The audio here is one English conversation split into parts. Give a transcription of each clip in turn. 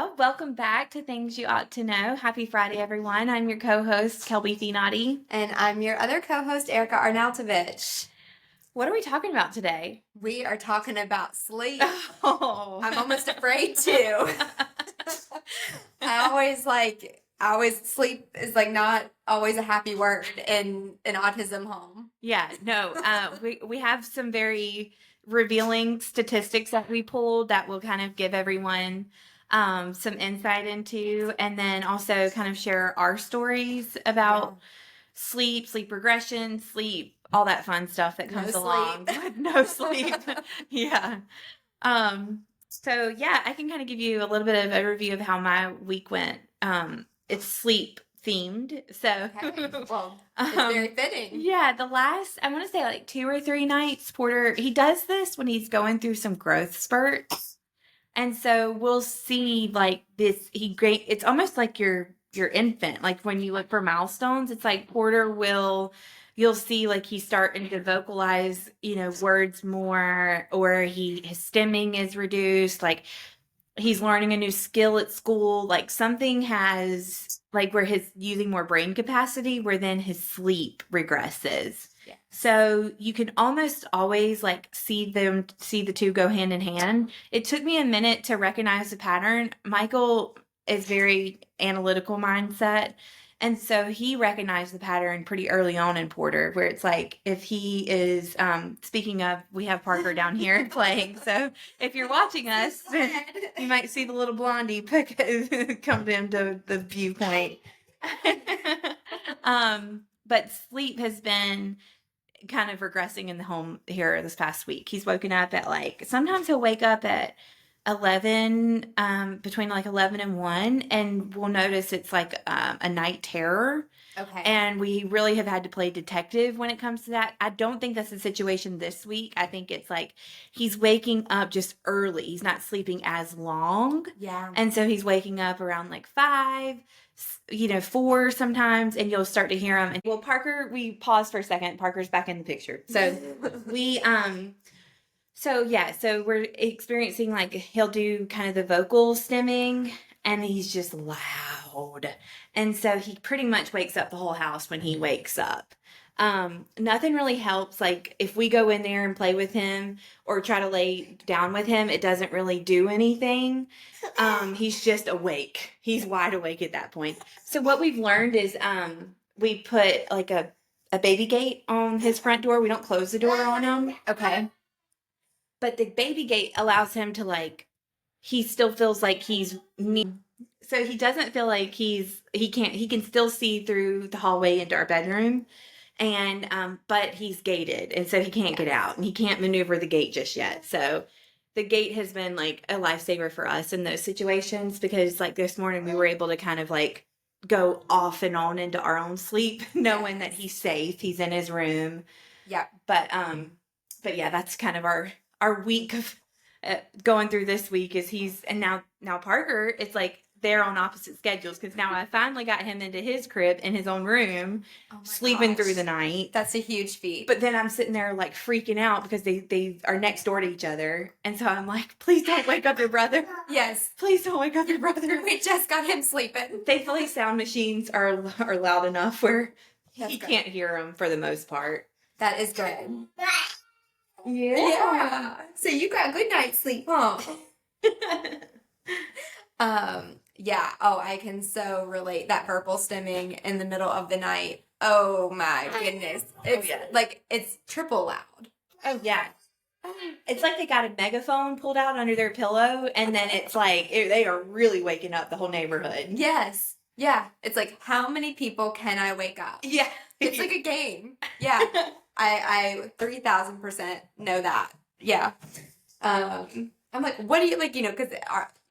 Well, welcome back to Things You Ought to Know. Happy Friday, everyone. I'm your co-host, Kelby Thinati. And I'm your other co-host, Erica Arnautovich. What are we talking about today? We are talking about sleep. Oh. I'm almost afraid to. I always sleep is not always a happy word in an autism home. Yeah, no, we have some very revealing statistics that we pulled that will kind of give everyone some insight into, and then also kind of share our stories about sleep regression, sleep, all that fun stuff that comes along with no sleep. Yeah. So yeah, I can kind of give you a little bit of overview of how my week went. It's sleep themed. So well, it's very fitting. Yeah, the last, I want to say like 2 or 3 nights, Porter, he does this when he's going through some growth spurts. And so we'll see like this, it's almost like your infant. Like when you look for milestones, it's like Porter you'll see like he's starting to vocalize, words more, or his stemming is reduced. Like he's learning a new skill at school. Like something has, like where he's using more brain capacity, where then his sleep regresses. Yeah. So you can almost always like see the two go hand in hand. It took me a minute to recognize the pattern. Michael is very analytical mindset. And so he recognized the pattern pretty early on in Porter, where it's like if he is, speaking of, we have Parker down here playing. So if you're watching us, you might see the little blondie come into the viewpoint. But sleep has been kind of regressing in the home here this past week. He's woken up at sometimes he'll wake up at 11, between 11 and 1, and we'll notice it's like a night terror. Okay. And we really have had to play detective when it comes to that. I don't think that's the situation this week. I think it's like he's waking up just early. He's not sleeping as long. Yeah. And so he's waking up around 5, 4 sometimes, and you'll start to hear him. And well, Parker, we paused for a second. Parker's back in the picture. So so we're experiencing he'll do kind of the vocal stemming, and he's just loud. And so he pretty much wakes up the whole house when he wakes up. Nothing really helps. Like if we go in there and play with him or try to lay down with him, it doesn't really do anything. He's just awake. He's wide awake at that point. So what we've learned is we put a baby gate on his front door. We don't close the door on him. Okay. But the baby gate allows him to he still feels like he's me. So he doesn't feel like he can still see through the hallway into our bedroom. And, but he's gated, and so he can't get out, and he can't maneuver the gate just yet. So the gate has been a lifesaver for us in those situations, because this morning we were able to kind of go off and on into our own sleep, knowing that he's safe. He's in his room. Yeah. But yeah, that's kind of our week of going through this week is and now Parker, it's they're on opposite schedules, because now I finally got him into his crib in his own room, sleeping through the night. That's a huge feat. But then I'm sitting there freaking out because they are next door to each other. And so I'm like, please don't wake up your brother. Yes. Please don't wake up your brother. We just got him sleeping. Thankfully, sound machines are loud enough where he can't hear them for the most part. That is good. Yeah. So you got good night's sleep, huh? Yeah. Oh, I can so relate. That verbal stemming in the middle of the night. Oh my goodness. It's it's triple loud. Oh yeah. It's like they got a megaphone pulled out under their pillow, and then it's they are really waking up the whole neighborhood. Yes. Yeah. It's how many people can I wake up? Yeah. It's like a game. Yeah. I 3,000% know that. Yeah. I'm what do you because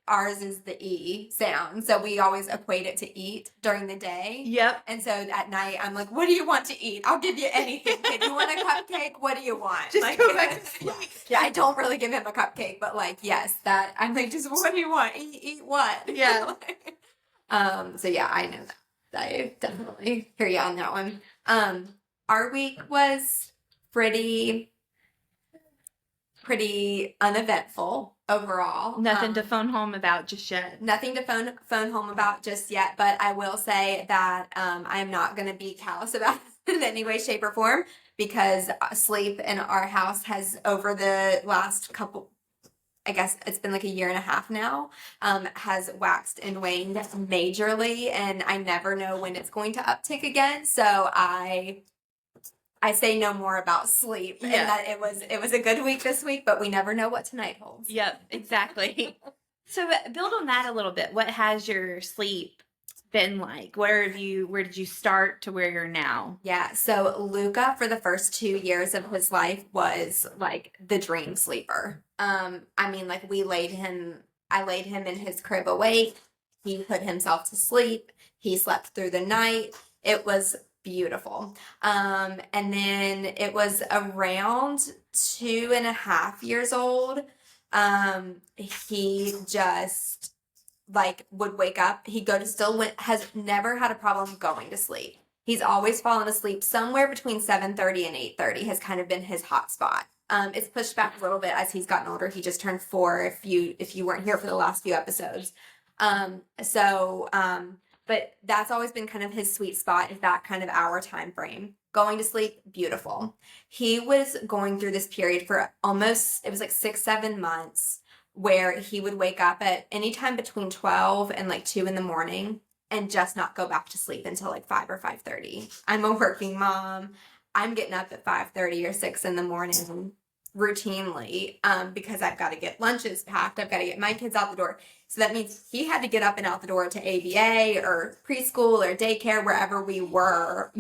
ours is the E sound, so we always equate it to eat during the day. Yep. And so at night, I'm like, what do you want to eat? I'll give you anything. Kid. You want a cupcake? What do you want? Just go back to sleep. Yeah, I don't really give him a cupcake, but yes, that I'm just what do you want? Eat what? Yeah. So yeah, I know that. I definitely hear you on that one. Our week was pretty pretty uneventful overall. Nothing to phone home about just yet. Nothing to phone home about just yet, but I will say that I am not going to be callous about it in any way, shape, or form, because sleep in our house has, over the last couple, I guess it's been like a year and a half now, has waxed and waned majorly, and I never know when it's going to uptick again. So I say no more about sleep, and that it was a good week this week, but we never know what tonight holds. Yep, exactly. So build on that a little bit. What has your sleep been like? Where did you start to where you're now? Yeah, so Luca, for the first 2 years of his life, was like the dream sleeper. I mean, like I laid him in his crib awake. He put himself to sleep. He slept through the night. It was beautiful. And then it was around 2.5 years old. He just like would wake up. He'd go to has never had a problem going to sleep. He's always fallen asleep somewhere between 7:30 and 8:30 has kind of been his hot spot. It's pushed back a little bit as he's gotten older. He just turned 4 if you weren't here for the last few episodes. But that's always been kind of his sweet spot, is that kind of hour time frame. Going to sleep, beautiful. He was going through this period for it was like 6-7 months, where he would wake up at any time between 12 and like 2 in the morning and just not go back to sleep until like 5 or 5:30. I'm a working mom. I'm getting up at 5:30 or 6 in the morning routinely, because I've got to get lunches packed. I've got to get my kids out the door. So that means he had to get up and out the door to ABA or preschool or daycare, wherever we were,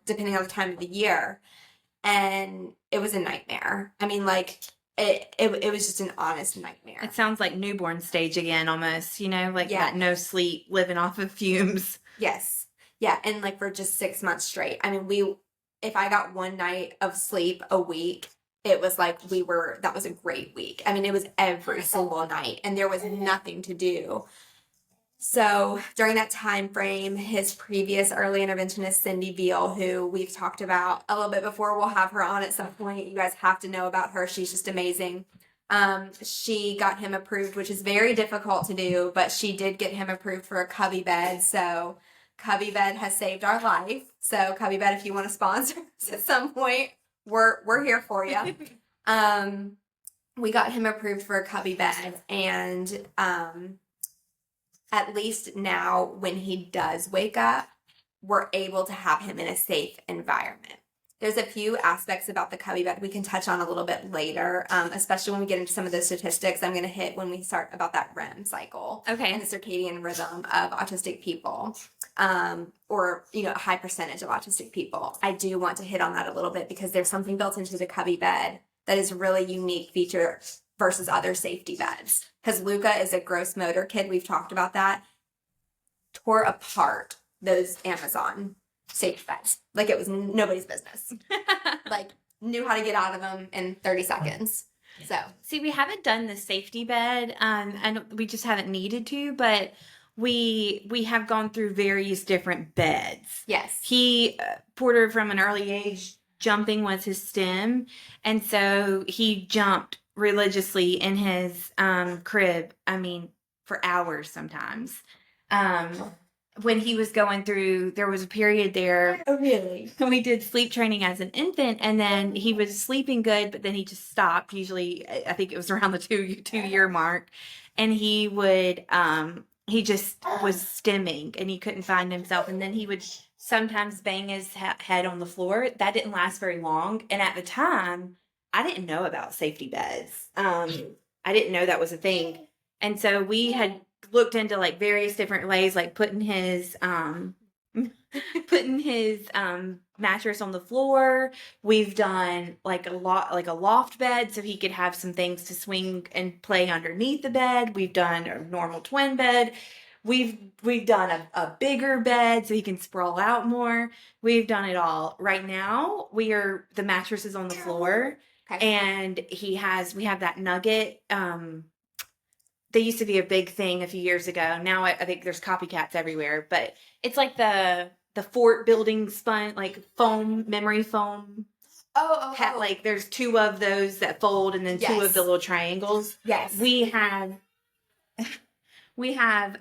depending on the time of the year. And it was a nightmare. I mean, like, it was just an honest nightmare. It sounds like newborn stage again, almost, that no sleep, living off of fumes. Yes. Yeah. And like for just 6 months straight. I mean, if I got one night of sleep a week, it was like that was a great week. I mean, it was every single night, and there was nothing to do. So during that time frame, his previous early interventionist, Cindy Veal, who we've talked about a little bit before, we'll have her on at some point. You guys have to know about her. She's just amazing. She got him approved, which is very difficult to do, but she did get him approved for a cubby bed. So cubby bed has saved our life. So cubby bed, if you want to sponsor us at some point, we're here for you. We got him approved for a cubby bed, and at least now when he does wake up, we're able to have him in a safe environment. There's a few aspects about the cubby bed we can touch on a little bit later, especially when we get into some of the statistics I'm going to hit when we start about that REM cycle. Okay. And the circadian rhythm of autistic people, or, a high percentage of autistic people. I do want to hit on that a little bit, because there's something built into the cubby bed that is a really unique feature versus other safety beds. Because Luca is a gross motor kid. We've talked about that. Tore apart those Amazon safety beds like it was nobody's business. Like, knew how to get out of them in 30 seconds. So see, we haven't done the safety bed, and we just haven't needed to, but we have gone through various different beds. Yes. Porter, from an early age, jumping was his stem, and so he jumped religiously in his crib, for hours sometimes. When he was going through, there was a period there. Oh, really? When we did sleep training as an infant, and then he was sleeping good, but then he just stopped. Usually, I think it was around the 2-year mark, and he would, he just was stimming, and he couldn't find himself, and then he would sometimes bang his head on the floor. That didn't last very long, and at the time, I didn't know about safety beds. I didn't know that was a thing, and so we had looked into like various different ways, like putting his mattress on the floor. We've done like a loft bed, so he could have some things to swing and play underneath the bed. We've done a normal twin bed. We've done a bigger bed so he can sprawl out more. We've done it all. Right now, the mattress is on the floor, and we have that nugget. They used to be a big thing a few years ago. Now I think there's copycats everywhere, but it's like the fort building spun, like foam, memory foam. Like there's 2 of those that fold and then 2 of the little triangles. Yes. We have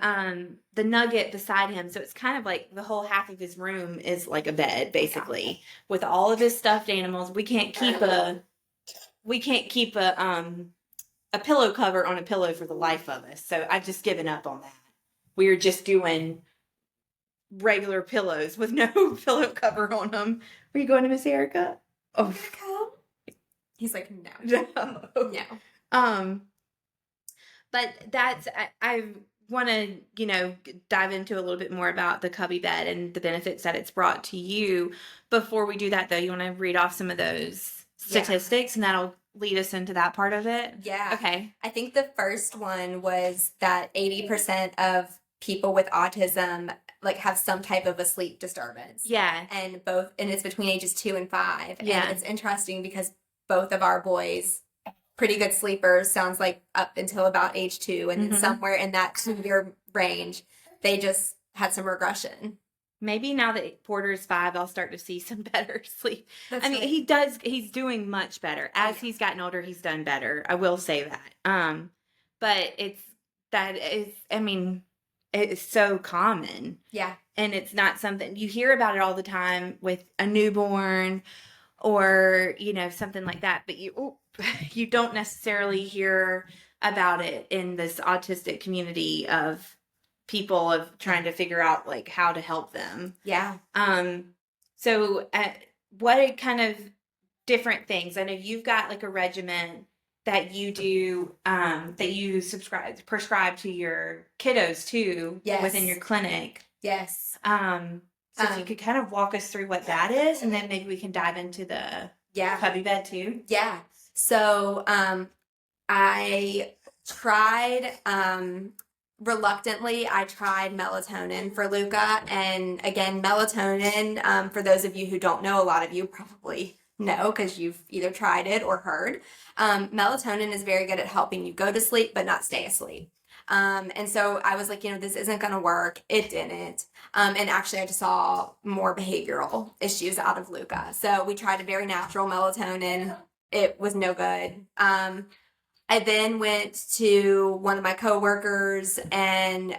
the nugget beside him, so it's kind of like the whole half of his room is like a bed basically with all of his stuffed animals. We can't keep a pillow cover on a pillow for the life of us. So I've just given up on that. We are just doing regular pillows with no pillow cover on them. Are you going to Miss Erica? Oh, he's like, no. But that's I want to dive into a little bit more about the cubby bed and the benefits that it's brought to you. Before we do that, though, you want to read off some of those statistics, and that'll lead us into that part of it. Yeah. Okay. I think the first one was that 80% of people with autism like have some type of a sleep disturbance. Yeah. And it's between ages 2 and 5. Yeah. And it's interesting because both of our boys, pretty good sleepers, sounds like up until about age 2, and then somewhere in that 2-year range, they just had some regression. Maybe now that Porter's 5, I'll start to see some better sleep. That's right. He's doing much better. As he's gotten older, he's done better. I will say that. But it's so common. Yeah. And it's not something you hear about it all the time with a newborn or, something like that. But you don't necessarily hear about it in this autistic community of people of trying to figure out like how to help them. Yeah. So what kind of different things? I know you've got like a regimen that you do, that you prescribe to your kiddos too, within your clinic. Yes. So if you could kind of walk us through what that is, and then maybe we can dive into the cubby bed too. Yeah. So, I tried, reluctantly, I tried melatonin for Luca. And again, melatonin, for those of you who don't know, a lot of you probably know because you've either tried it or heard. Melatonin is very good at helping you go to sleep, but not stay asleep. And so I was like, this isn't going to work. It didn't. And actually I just saw more behavioral issues out of Luca. So we tried a very natural melatonin. It was no good. I then went to one of my coworkers and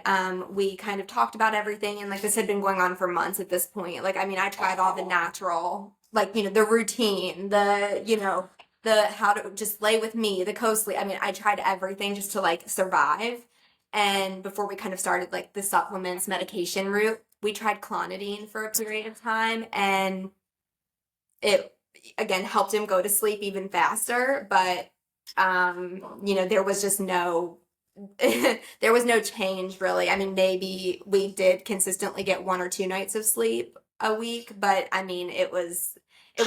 we kind of talked about everything. And like this had been going on for months at this point. Like, I tried all the natural, like, the routine, the how to just lay with me, the co-sleep. I tried everything just to like survive. And before we kind of started like the supplements medication route, we tried clonidine for a period of time, and it again helped him go to sleep even faster. But there was just no there was no change really. Maybe we did consistently get 1 or 2 nights of sleep a week, but it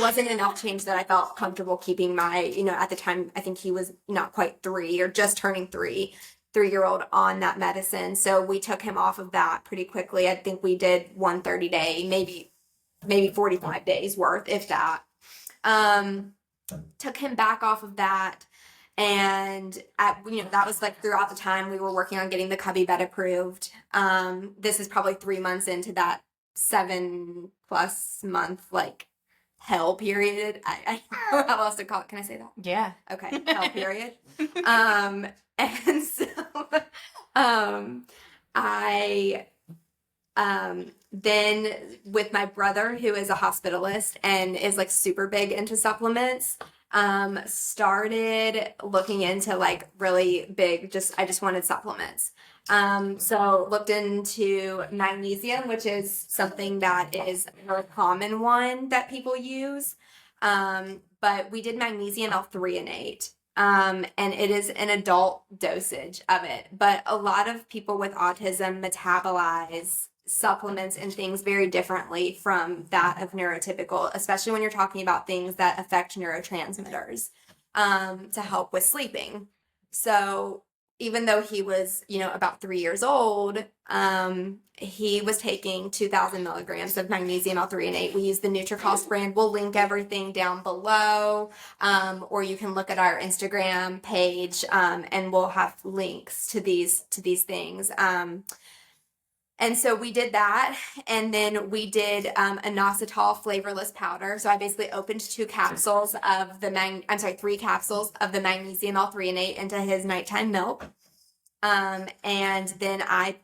wasn't enough change that I felt comfortable keeping my, at the time, I think he was not quite 3 or just turning 3-year-old on that medicine. So we took him off of that pretty quickly. I think we did 1 30-day, maybe 45 days worth, if that. Took him back off of that. And that was like throughout the time we were working on getting the cubby bed approved. This is probably 3 months into that 7+ month, like, hell period. I don't know how else to call it. Can I say that? Yeah. Okay. Hell period. And so, I, then with my brother, who is a hospitalist and is like super big into supplements, started looking into like really big, I just wanted supplements. So looked into magnesium, which is something that is a very common one that people use. But we did magnesium L-threonate. And it is an adult dosage of it. But a lot of people with autism metabolize supplements and things very differently from that of neurotypical, especially when you're talking about things that affect neurotransmitters, to help with sleeping. So even though he was, about 3 years old, he was taking 2,000 milligrams of magnesium L-threonate. We use the Nutricost brand. We'll link everything down below, or you can look at our Instagram page, and we'll have links to these things. And so we did that, and then we did inositol flavorless powder. So I basically opened 3 capsules of the magnesium L-threonate into his nighttime milk. And then I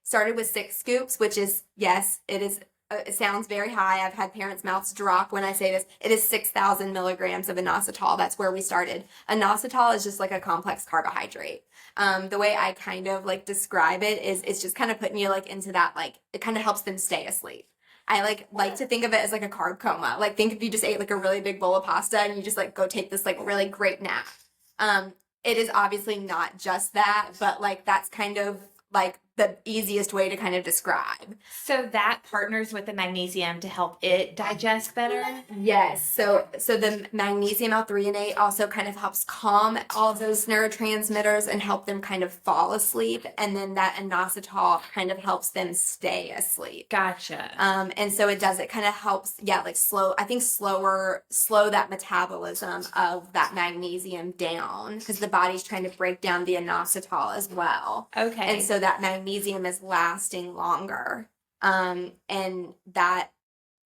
started with 6 scoops, which is, yes, it sounds very high. I've had parents' mouths drop when I say this. It is 6,000 milligrams of inositol. That's where we started. Inositol is just like a complex carbohydrate. The way I kind of like describe it is it's just kind of putting you like into that, like, it kind of helps them stay asleep. I like to think of it as like a carb coma. Like, think if you just ate like a really big bowl of pasta and you just like go take this like really great nap. It is obviously not just that, but like that's kind of like the easiest way to kind of describe. So that partners with the magnesium to help it digest better? Yes. So the magnesium L-threonate also kind of helps calm all of those neurotransmitters and help them kind of fall asleep. And then that inositol kind of helps them stay asleep. Gotcha. And so it kind of helps, like slow that metabolism of that magnesium down, because the body's trying to break down the inositol as well. Okay. And so that magnesium is lasting longer. And that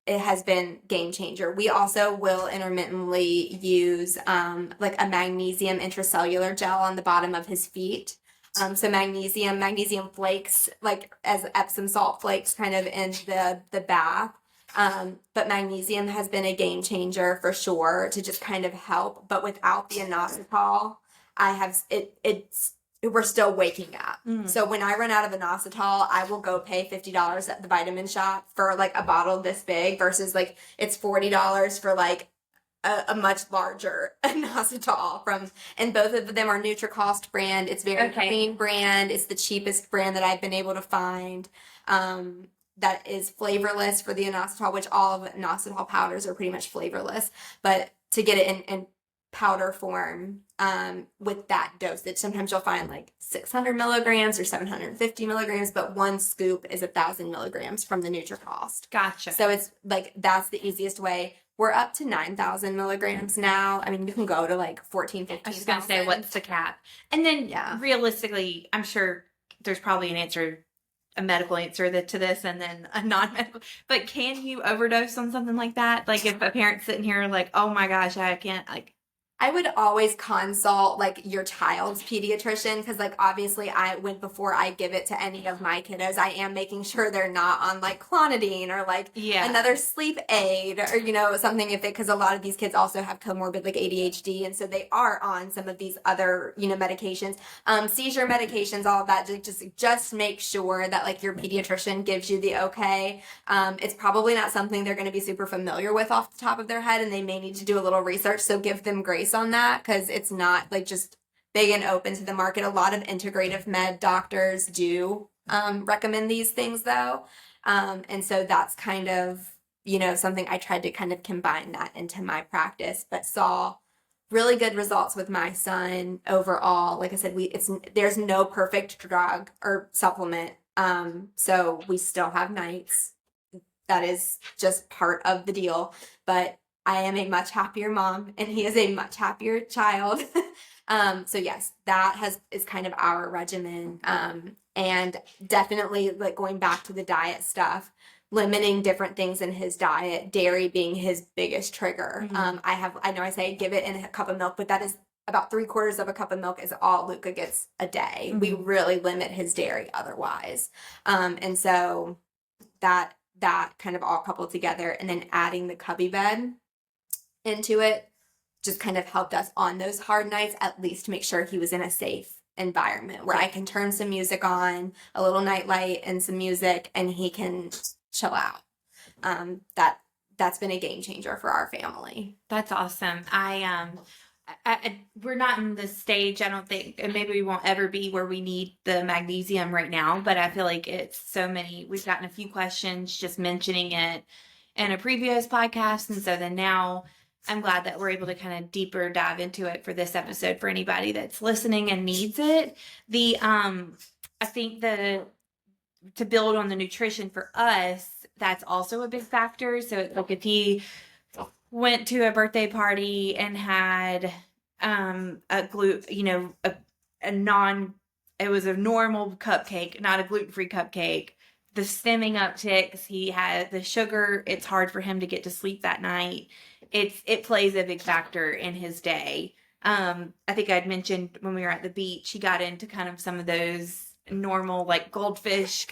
it has been game changer. We also will intermittently use like a magnesium intracellular gel on the bottom of his feet. So magnesium flakes, like as Epsom salt flakes kind of in the bath. But magnesium has been a game changer for sure to just kind of help. But without the inositol, we're still waking up. So when I run out of inositol, I will go pay $50 at the vitamin shop for like a bottle this big versus like it's $40 for like a much larger inositol and both of them are NutriCost brand. It's very clean brand. It's the cheapest brand that I've been able to find. That is flavorless for the inositol, which all of inositol powders are pretty much flavorless, but to get it in powder form with that dosage, sometimes you'll find like 600 milligrams or 750 milligrams, but 1 scoop is 1,000 milligrams from the NutriCost. Gotcha. So it's like that's the easiest way. We're up to 9,000 milligrams now. I mean, you can go to like 14, 15. I was just gonna say, what's the cap? And then realistically, I'm sure there's probably a medical answer to this, and then a non-medical. But can you overdose on something like that? Like if a parent's sitting here like, oh my gosh, I can't, like. I would always consult like your child's pediatrician, because like obviously before I give it to any of my kiddos, I am making sure they're not on like clonidine or like another sleep aid or something, because a lot of these kids also have comorbid like ADHD, and so they are on some of these other medications, seizure medications, all of that. Just make sure that like your pediatrician gives you the okay. It's probably not something they're going to be super familiar with off the top of their head, and they may need to do a little research, so give them grace on that, because it's not like just big and open to the market. A lot of integrative med doctors do recommend these things though, and so that's kind of something I tried to kind of combine that into my practice, but saw really good results with my son overall. Like I said, there's no perfect drug or supplement, so we still have nights. That is just part of the deal, but I am a much happier mom, and he is a much happier child. So yes, that is kind of our regimen. And definitely like going back to the diet stuff, limiting different things in his diet, dairy being his biggest trigger. I know I say give it in a cup of milk, but that is about 3/4 of a cup of milk is all Luca gets a day. We really limit his dairy otherwise. And so that kind of all coupled together, and then adding the cubby bed into it just kind of helped us on those hard nights, at least to make sure he was in a safe environment where I can turn some music on, a little night light and some music, and he can chill out. That's been a game changer for our family. That's awesome. We're not in the stage, I don't think, and maybe we won't ever be where we need the magnesium right now, but I feel like we've gotten a few questions just mentioning it in a previous podcast, and so then now I'm glad that we're able to kind of deeper dive into it for this episode for anybody that's listening and needs it. I think to build on the nutrition for us, that's also a big factor. So it's like if he went to a birthday party and had it was a normal cupcake, not a gluten-free cupcake, the stimming upticks. He had the sugar. It's hard for him to get to sleep that night. It plays a big factor in his day. I think I'd mentioned when we were at the beach, he got into kind of some of those normal like goldfish.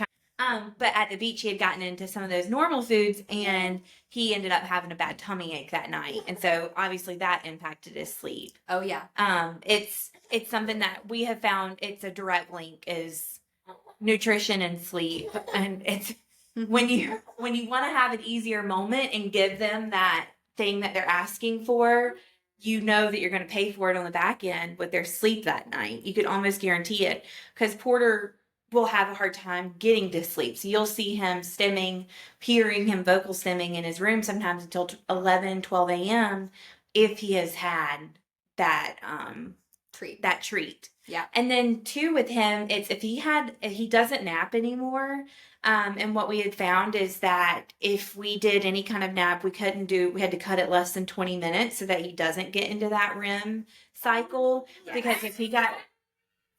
But at the beach, he had gotten into some of those normal foods, and he ended up having a bad tummy ache that night, and so obviously that impacted his sleep. Oh yeah. It's something that we have found. It's a direct link is nutrition and sleep, and it's when you want to have an easier moment and give them that thing that they're asking for, you know that you're going to pay for it on the back end with their sleep that night. You could almost guarantee it, because Porter will have a hard time getting to sleep. So you'll see him stimming, hearing him vocal stimming in his room sometimes until 11, 12 a.m. if he has had that treat. Yeah. And then too with him, it's if he doesn't nap anymore. And what we had found is that if we did any kind of nap, we had to cut it less than 20 minutes so that he doesn't get into that REM cycle. Yes. Because if he got,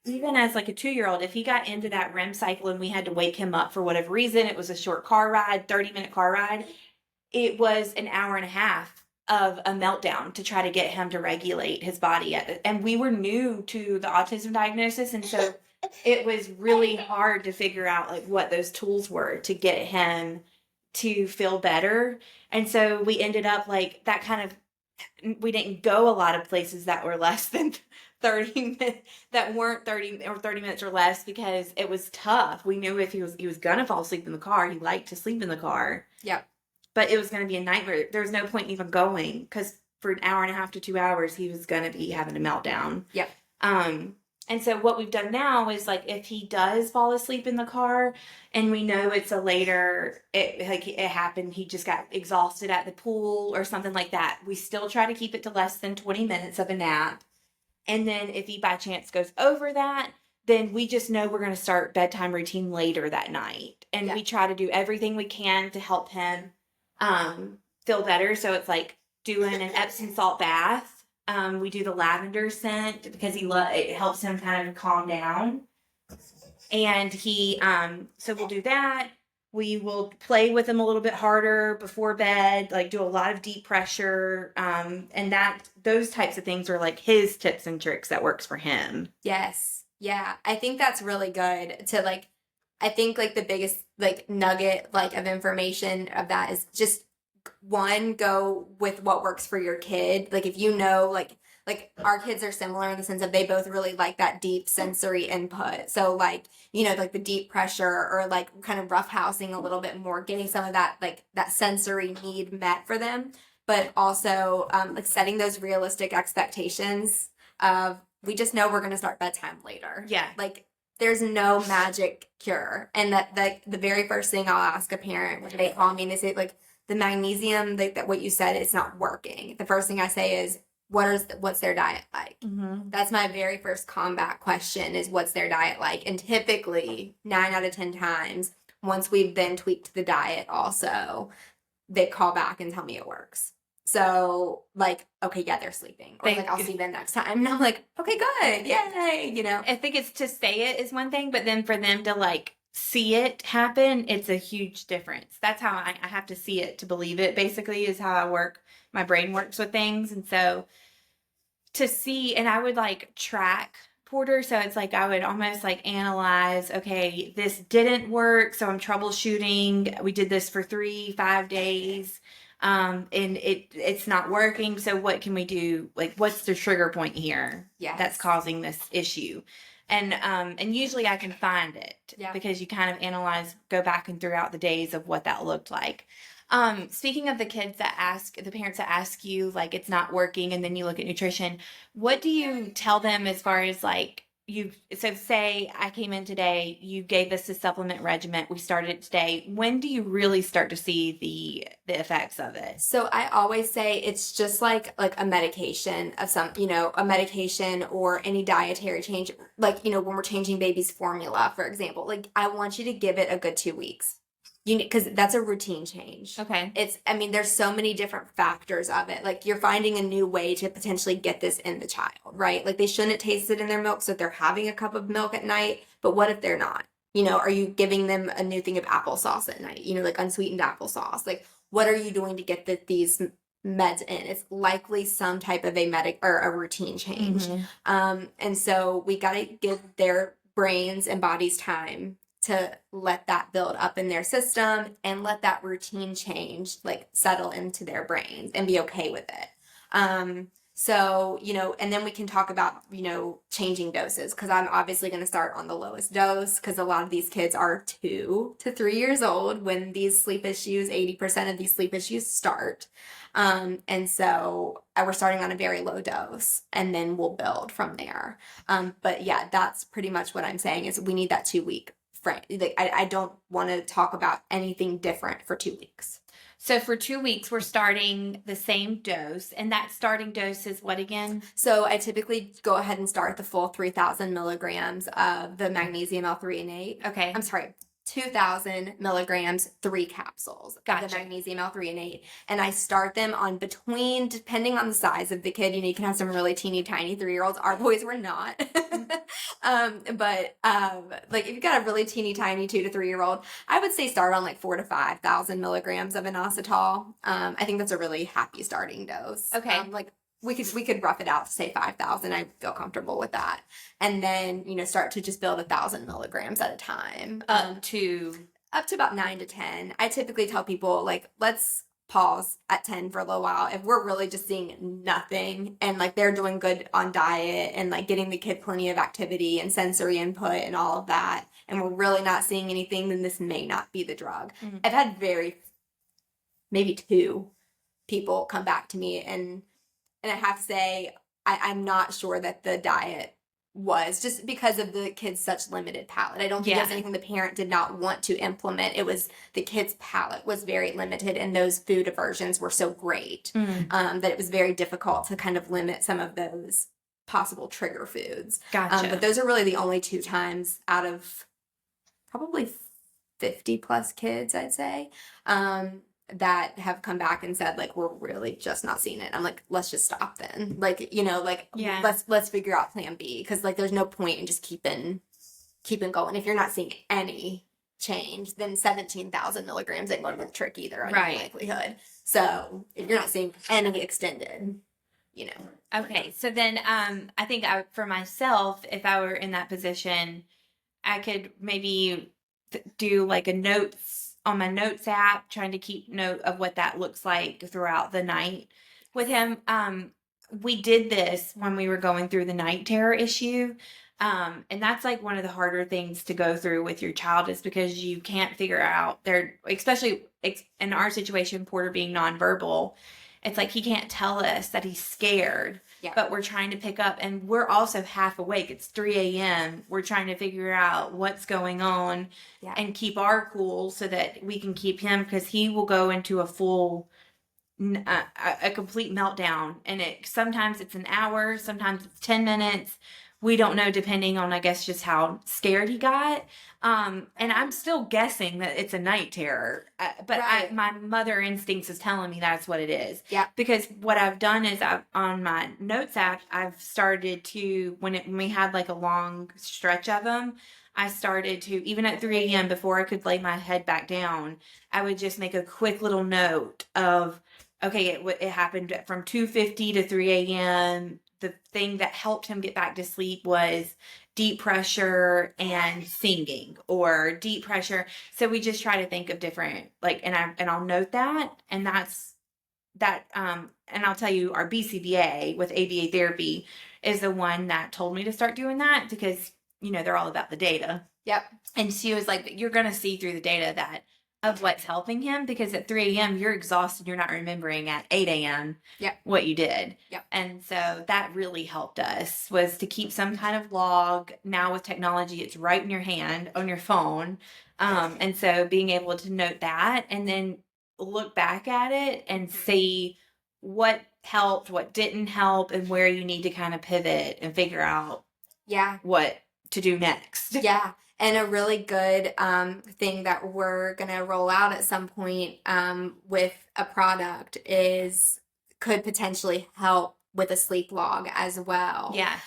even as like a 2-year-old, if he got into that REM cycle and we had to wake him up for whatever reason, it was a short car ride, 30-minute car ride, it was an hour and a half of a meltdown to try to get him to regulate his body. And we were new to the autism diagnosis, and so it was really hard to figure out like what those tools were to get him to feel better. And so we ended up like that kind of, we didn't go a lot of places that were less than 30 minutes, that weren't 30 minutes or less, because it was tough. We knew if he was gonna fall asleep in the car. He liked to sleep in the car. Yep. But it was going to be a nightmare. There was no point even going, because for an hour and a half to 2 hours, he was going to be having a meltdown. Yep. And so what we've done now is like if he does fall asleep in the car, and we know it's it happened, he just got exhausted at the pool or something like that, we still try to keep it to less than 20 minutes of a nap. And then if he by chance goes over that, then we just know we're going to start bedtime routine later that night. And we try to do everything we can to help him feel better. So it's like doing an Epsom salt bath. We do the lavender scent because it helps him kind of calm down. And so we'll do that. We will play with him a little bit harder before bed, like do a lot of deep pressure. And those types of things are like his tips and tricks that works for him. Yes. Yeah. I think that's really good to like, I think like the biggest like nugget like of information of that is just one, go with what works for your kid. Like if you know like our kids are similar in the sense of they both really like that deep sensory input. So like, you know, like the deep pressure or like kind of roughhousing a little bit more, getting some of that like that sensory need met for them, but also like setting those realistic expectations of we just know we're going to start bedtime later. Yeah. Like there's no magic cure. And that the very first thing I'll ask a parent when they call me and they say like the magnesium, that what you said, it's not working. The first thing I say is, what's their diet like? Mm-hmm. That's my very first combat question is what's their diet like? And typically 9 out of 10 times, once we've then tweaked the diet also, they call back and tell me it works. So like, okay, yeah, they're sleeping. Or like, I'll see them next time. And I'm like, okay, good. Yay. You know, I think it's to say it is one thing, but then for them to like see it happen, it's a huge difference. That's how I have to see it to believe it, basically, is how I work. My brain works with things. And so to see, and I would like track Porter. So it's like I would almost like analyze, okay, this didn't work. So I'm troubleshooting. We did this for 3-5 days. And it's not working. So what can we do? Like, what's the trigger point here that's causing this issue? And usually I can find it because you kind of analyze, go back and throughout the days of what that looked like. Speaking of the parents that ask you, like, it's not working, and then you look at nutrition, what do you tell them as far as like, so say I came in today, you gave us a supplement regimen, we started it today. When do you really start to see the effects of it? So I always say it's just like a medication of a medication or any dietary change. Like, when we're changing baby's formula, for example, like I want you to give it a good 2 weeks. Because that's a routine change. Okay. There's so many different factors of it. Like you're finding a new way to potentially get this in the child, right? Like they shouldn't taste it in their milk. So if they're having a cup of milk at night, but what if they're not? Are you giving them a new thing of applesauce at night? Like unsweetened applesauce. Like, what are you doing to get these meds in? It's likely some type of a medic or a routine change. And so we got to give their brains and bodies time to let that build up in their system and let that routine change like settle into their brains and be okay with it. So, and then we can talk about, changing doses, because I'm obviously going to start on the lowest dose, because a lot of these kids are 2 to 3 years old when these sleep issues, 80% of these sleep issues start. And so we're starting on a very low dose, and then we'll build from there. But yeah, that's pretty much what I'm saying is we need that 2-week frame. Like, I don't want to talk about anything different for 2 weeks. So for 2 weeks, we're starting the same dose, and that starting dose is what again? So I typically go ahead and start the full 3,000 milligrams of the magnesium L-threonate. Okay. I'm sorry, 2,000 milligrams, 3 capsules of Gotcha. the magnesium L-threonate. And I start them on between, depending on the size of the kid, you can have some really teeny tiny 3-year-olds. Our boys were not. But like if you've got a really teeny tiny 2 to 3-year-old, I would say start on like 4,000 to 5,000 milligrams of inositol. I think that's a really happy starting dose. Okay. Like we could rough it out to say 5,000. I feel comfortable with that. And then, start to just build 1,000 milligrams at a time. Up to about 9 to 10. I typically tell people, like, let's pause at 10 for a little while. If we're really just seeing nothing and like they're doing good on diet and like getting the kid plenty of activity and sensory input and all of that, and we're really not seeing anything, then this may not be the drug. Mm-hmm. I've had maybe 2 people come back to me and I have to say, I'm not sure that the diet was just because of the kid's such limited palate. I don't think there's anything the parent did not want to implement. It was the kid's palate was very limited, and those food aversions were so great that it was very difficult to kind of limit some of those possible trigger foods. Gotcha. But those are really the only 2 times out of probably 50 plus kids, I'd say, that have come back and said, like, we're really just not seeing it. I'm like, let's just stop then. Like, let's figure out plan B, because like there's no point in just keeping going. If you're not seeing any change, then 17,000 milligrams ain't going to be the trick either on your likelihood. So if you're not seeing any extended, Okay, so then I think for myself, if I were in that position, I could maybe do like a notes on my notes app, trying to keep note of what that looks like throughout the night with him. We did this when we were going through the night terror issue. And that's like one of the harder things to go through with your child, is because you can't figure out especially in our situation, Porter being nonverbal. It's like he can't tell us that he's scared, but we're trying to pick up, and we're also half awake. It's 3 a.m. We're trying to figure out what's going on and keep our cool so that we can keep him, because he will go into a full, a complete meltdown. And sometimes it's an hour, sometimes it's 10 minutes. We don't know, depending on, I guess, just how scared he got. And I'm still guessing that it's a night terror. But my mother instincts is telling me that's what it is. Yeah. Because what I've done is on my notes app, I've started to, when we had like a long stretch of them, I started to, even at 3 a.m. before I could lay my head back down, I would just make a quick little note of, okay, it happened from 2:50 to 3 a.m. The thing that helped him get back to sleep was deep pressure and singing, or deep pressure. So we just try to think of different, like, and I'll note that, and that's that. And I'll tell you, our BCBA with ABA therapy is the one that told me to start doing that, because they're all about the data. Yep. And she was like, you're going to see through the data of what's helping him, because at 3 a.m. you're exhausted, you're not remembering at 8 a.m. what you did. Yep. And so that really helped us, was to keep some kind of log. Now with technology, it's right in your hand on your phone. And so being able to note that, and then look back at it and see what helped, what didn't help, and where you need to kind of pivot and figure out what to do next. Yeah. And a really good thing that we're going to roll out at some point with a product could potentially help with a sleep log as well. Yeah.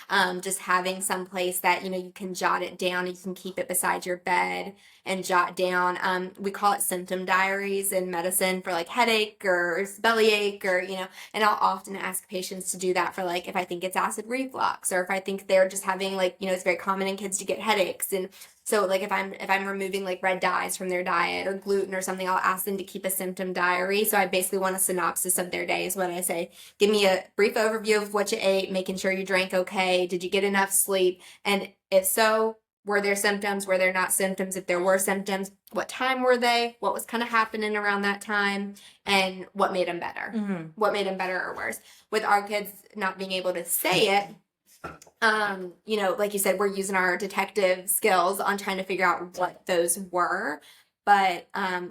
Just having some place that, you can jot it down, you can keep it beside your bed and jot down. We call it symptom diaries in medicine for like headache or bellyache or, and I'll often ask patients to do that for like, if I think it's acid reflux or if I think they're just having like, it's very common in kids to get headaches. And so like if I'm removing like red dyes from their diet or gluten or something, I'll ask them to keep a symptom diary. So I basically want a synopsis of their day is what I say. Give me a brief overview of what you ate, making sure you drank okay. Did you get enough sleep? And if so, were there symptoms? Were there not symptoms? If there were symptoms, what time were they? What was kind of happening around that time? And what made them better? Mm-hmm. What made them better or worse? With our kids not being able to say it, like you said, we're using our detective skills on trying to figure out what those were. But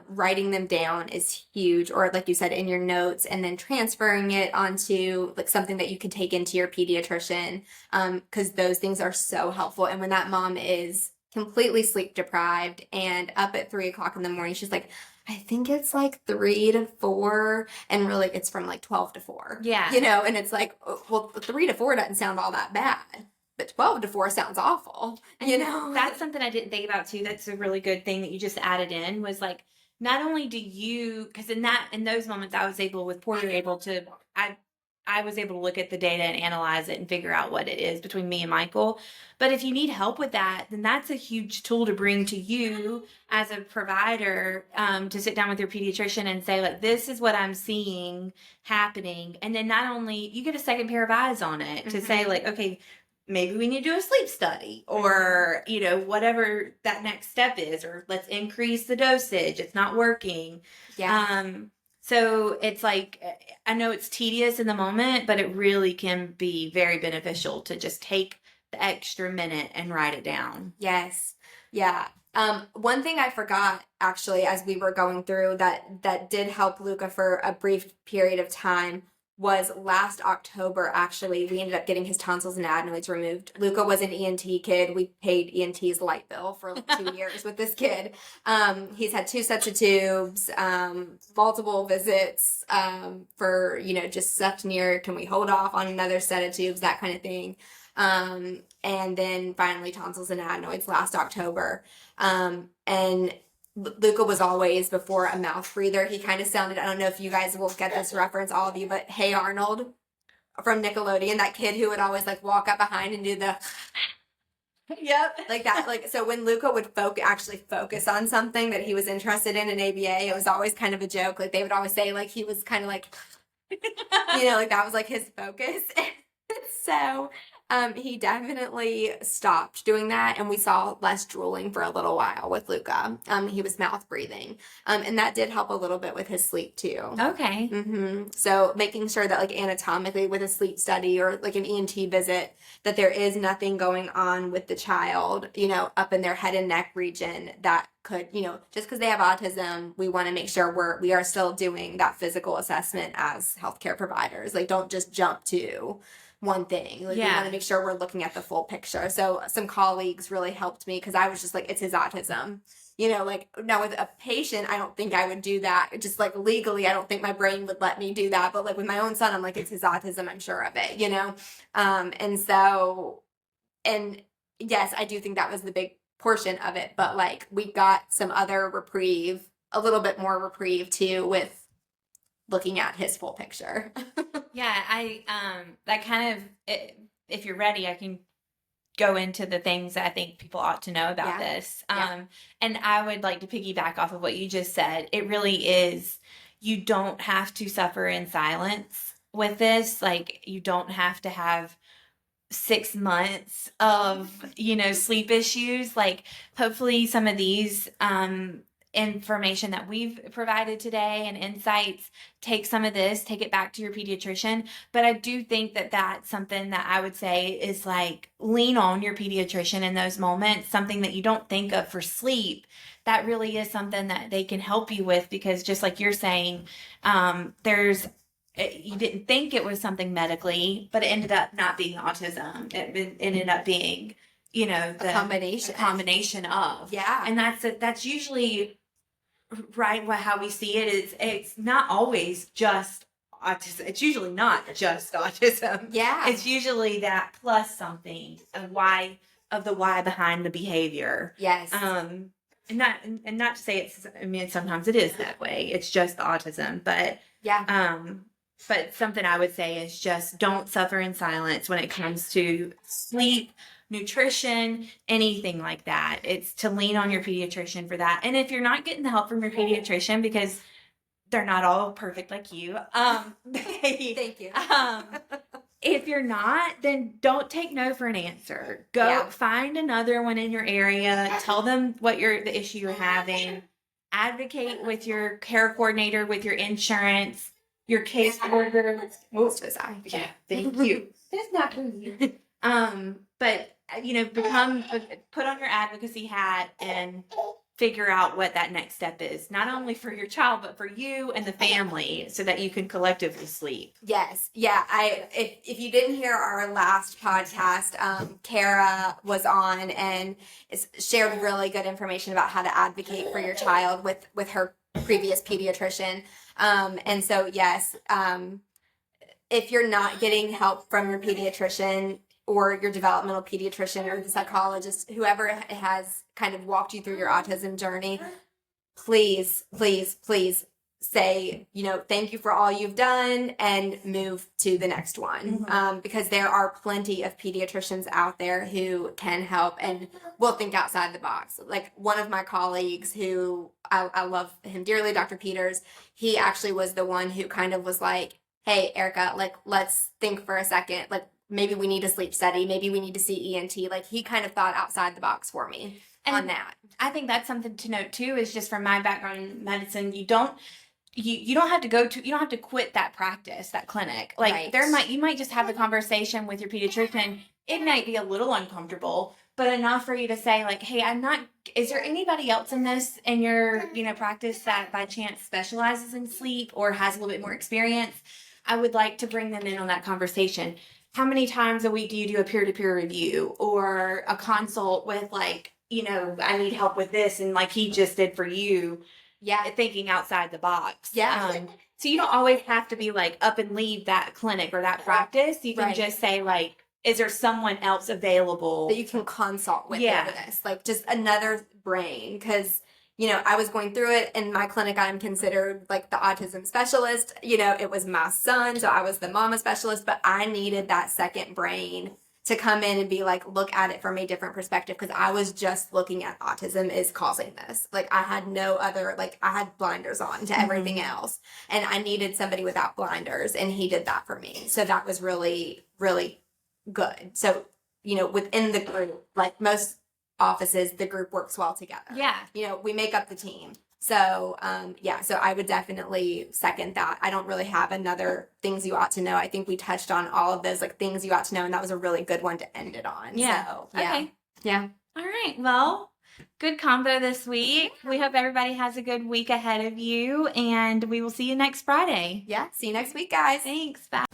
writing them down is huge, or like you said, in your notes, and then transferring it onto like something that you can take into your pediatrician, because those things are so helpful. And when that mom is completely sleep deprived and up at 3:00 in the morning, she's like, I think it's like 3 to 4, and really it's from like 12 to 4. Yeah. And it's like, well, 3 to 4 doesn't sound all that bad. But 12 to 4 sounds awful, That's something I didn't think about too. That's a really good thing that you just added in, was like, not only do you, because in those moments I was able to, I was able to look at the data and analyze it and figure out what it is between me and Michael. But if you need help with that, then that's a huge tool to bring to you as a provider, to sit down with your pediatrician and say, like, this is what I'm seeing happening. And then not only you get a second pair of eyes on it to say like, okay, maybe we need to do a sleep study or, whatever that next step is, or let's increase the dosage. It's not working. Yeah. So it's like, I know it's tedious in the moment, but it really can be very beneficial to just take the extra minute and write it down. Yes. Yeah. One thing I forgot actually as we were going through that did help Luca for a brief period of time was last October. Actually, we ended up getting his tonsils and adenoids removed. Luca was an ENT kid. We paid ENT's light bill for like 2 years with this kid. He's had 2 sets of tubes, multiple visits, for, just sucked near, can we hold off on another set of tubes, that kind of thing. And then finally tonsils and adenoids last October. And Luca was always, before, a mouth breather. He kind of sounded, I don't know if you guys will get this reference, all of you, but Hey Arnold from Nickelodeon, that kid who would always like walk up behind and do the Yep. like that. Like, so when Luca would actually focus on something that he was interested in ABA, it was always kind of a joke. Like they would always say like he was kind of like, like that was like his focus. So he definitely stopped doing that, and we saw less drooling for a little while with Luca. He was mouth breathing, and that did help a little bit with his sleep too. Okay. So making sure that like anatomically with a sleep study or like an ENT visit, that there is nothing going on with the child, up in their head and neck region that could, just because they have autism, we want to make sure we are still doing that physical assessment as healthcare providers. Like, don't just jump to one thing. Like, we want to make sure we're looking at the full picture. So some colleagues really helped me, because I was just like, it's his autism. Like, now with a patient, I don't think I would do that. Just like legally, I don't think my brain would let me do that. But like with my own son, I'm like, it's his autism, I'm sure of it, and so, and yes, I do think that was the big portion of it. But like, we got some other reprieve, a little bit more reprieve too, with looking at his full picture. Yeah, that kind of, if you're ready, I can go into the things that I think people ought to know about this. And I would like to piggyback off of what you just said. It really is, you don't have to suffer in silence with this. Like, you don't have to have 6 months of, sleep issues. Like, hopefully some of these, information that we've provided today and insights, take some of this, take it back to your pediatrician. But I do think that that's something that I would say is like, lean on your pediatrician in those moments, something that you don't think of for sleep. That really is something that they can help you with, because just like you're saying, you didn't think it was something medically, but it ended up not being autism. It ended up being, the combination of. Yeah. And that's usually right how we see it. It's not always just autism. It's usually not just autism. Yeah. It's usually that plus something of the why behind the behavior. Yes. And not to say it's, I mean, sometimes it is that way. It's just the autism, but yeah. but something I would say is just don't suffer in silence when it comes to sleep, nutrition, anything like that. It's to lean on your pediatrician for that. And if you're not getting the help from your pediatrician, because they're not all perfect like you, Thank you. if you're not, then don't take no for an answer. Go find another one in your area. Tell them what the issue you're having. Advocate with your care coordinator, with your insurance, your caseworker. Oh, so sorry. Yeah, thank you. It's not for you. But put on your advocacy hat and figure out what that next step is, not only for your child, but for you and the family, so that you can collectively sleep. Yes. Yeah. If you didn't hear our last podcast, Kara was on and shared really good information about how to advocate for your child with her previous pediatrician. And so, yes, if you're not getting help from your pediatrician or your developmental pediatrician or the psychologist, whoever has kind of walked you through your autism journey, please, please, please say, thank you for all you've done and move to the next one. Because there are plenty of pediatricians out there who can help and will think outside the box. Like one of my colleagues who I love him dearly, Dr. Peters, he actually was the one who kind of was like, hey, Erica, like, let's think for a second. Like, maybe we need a sleep study. Maybe we need to see ENT. Like, he kind of thought outside the box for me on that. I think that's something to note, too, is just from my background in medicine, you don't have to you don't have to quit that practice, that clinic. Like, you might just have a conversation with your pediatrician. It might be a little uncomfortable, but enough for you to say, like, hey, is there anybody else in your, practice that by chance specializes in sleep or has a little bit more experience? I would like to bring them in on that conversation. How many times a week do you do a peer-to-peer review or a consult with, like, I need help with this, and like he just did for you. Yeah. Thinking outside the box. Yeah. So you don't always have to be like up and leave that clinic or that practice. You can just say, like, is there someone else available that you can consult with over this? Like, just another brain. Because, I was going through it in my clinic. I'm considered like the autism specialist. It was my son, so I was the mama specialist, but I needed that second brain to come in and be like, look at it from a different perspective, because I was just looking at autism is causing this. Like, I had no other, like, I had blinders on to everything else, and I needed somebody without blinders, and he did that for me. So that was really, really good. So, within the group, like most offices, the group works well together. Yeah. We make up the team. So, so I would definitely second that. I don't really have another things you ought to know. I think we touched on all of those, like, things you ought to know, and that was a really good one to end it on. Yeah. So, okay. Yeah. All right. Well, good combo this week. We hope everybody has a good week ahead of you, and we will see you next Friday. Yeah. See you next week, guys. Thanks. Bye.